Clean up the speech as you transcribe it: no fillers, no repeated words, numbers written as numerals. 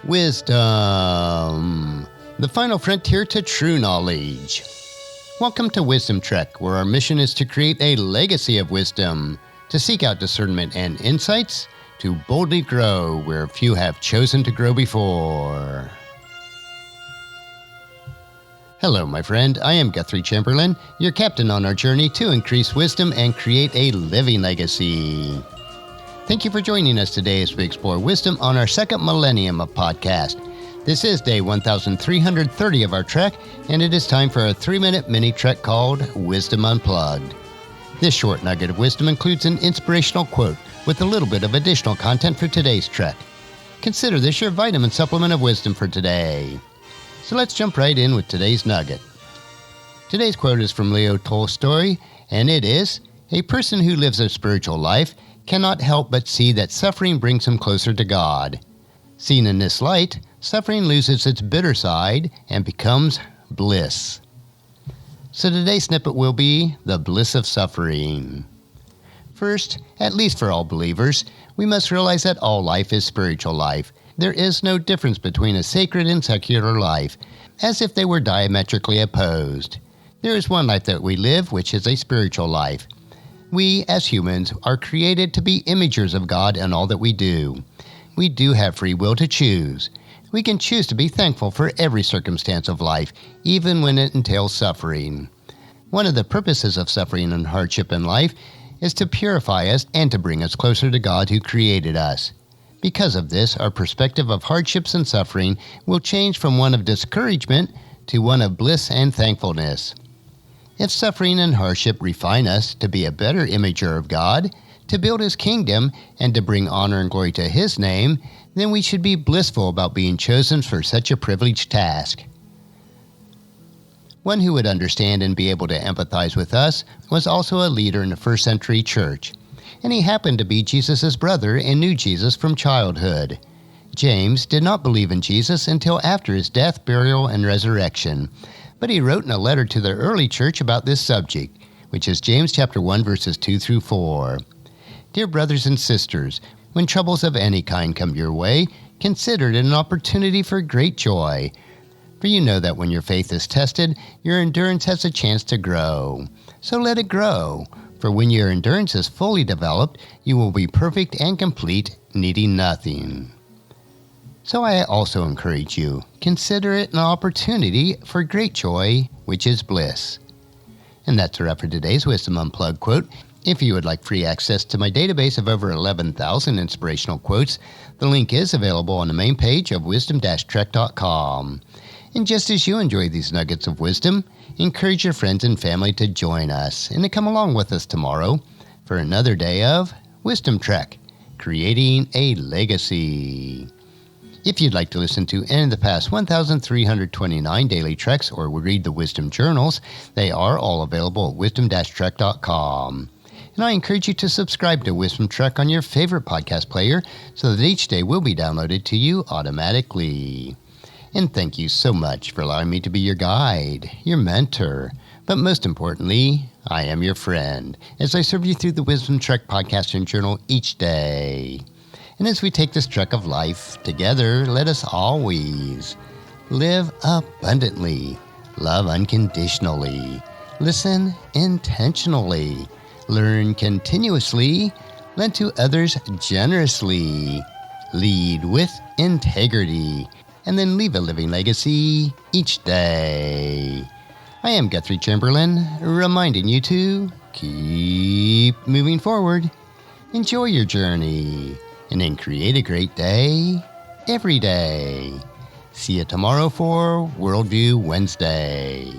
Wisdom, the final frontier to true knowledge. Welcome to Wisdom Trek, where our mission is to create a legacy of wisdom, to seek out discernment and insights, to boldly grow where few have chosen to grow before. Hello, my friend. I am Guthrie Chamberlain, your captain on our journey to increase wisdom and create a living legacy. Thank you for joining us today as we explore wisdom on our second millennium of podcast. This is day 1330 of our trek, and it is time for a 3-minute mini trek called Wisdom Unplugged. This short nugget of wisdom includes an inspirational quote with a little bit of additional content for today's trek. Consider this your vitamin supplement of wisdom for today. So let's jump right in with today's nugget. Today's quote is from Leo Tolstoy, and it is, "A person who lives a spiritual life cannot help but see that suffering brings him closer to God. Seen in this light, suffering loses its bitter side and becomes bliss." So today's snippet will be the bliss of suffering. First, at least for all believers, we must realize that all life is spiritual life. There is no difference between a sacred and secular life, as if they were diametrically opposed. There is one life that we live, which is a spiritual life. We, as humans, are created to be imagers of God in all that we do. We do have free will to choose. We can choose to be thankful for every circumstance of life, even when it entails suffering. One of the purposes of suffering and hardship in life is to purify us and to bring us closer to God who created us. Because of this, our perspective of hardships and suffering will change from one of discouragement to one of bliss and thankfulness. If suffering and hardship refine us to be a better imager of God, to build His kingdom, and to bring honor and glory to His name, then we should be blissful about being chosen for such a privileged task. One who would understand and be able to empathize with us was also a leader in the first century church, and he happened to be Jesus' brother and knew Jesus from childhood. James did not believe in Jesus until after his death, burial, and resurrection, but he wrote in a letter to the early church about this subject, which is James chapter 1, verses 2 through 4. Dear brothers and sisters, when troubles of any kind come your way, consider it an opportunity for great joy. For you know that when your faith is tested, your endurance has a chance to grow. So let it grow. For when your endurance is fully developed, you will be perfect and complete, needing nothing. So I also encourage you, consider it an opportunity for great joy, which is bliss. And that's a wrap for today's Wisdom Unplugged quote. If you would like free access to my database of over 11,000 inspirational quotes, the link is available on the main page of wisdom-trek.com. And just as you enjoy these nuggets of wisdom, encourage your friends and family to join us and to come along with us tomorrow for another day of Wisdom Trek, creating a legacy. If you'd like to listen to any of the past 1,329 daily treks or read the wisdom journals, they are all available at wisdom-trek.com. And I encourage you to subscribe to Wisdom Trek on your favorite podcast player so that each day will be downloaded to you automatically. And thank you so much for allowing me to be your guide, your mentor, but most importantly, I am your friend as I serve you through the Wisdom Trek podcast and journal each day. And as we take this trek of life together, let us always live abundantly, love unconditionally, listen intentionally, learn continuously, lend to others generously, lead with integrity, and then leave a living legacy each day. I am Guthrie Chamberlain, reminding you to keep moving forward, enjoy your journey, and then create a great day every day. See you tomorrow for Worldview Wednesday.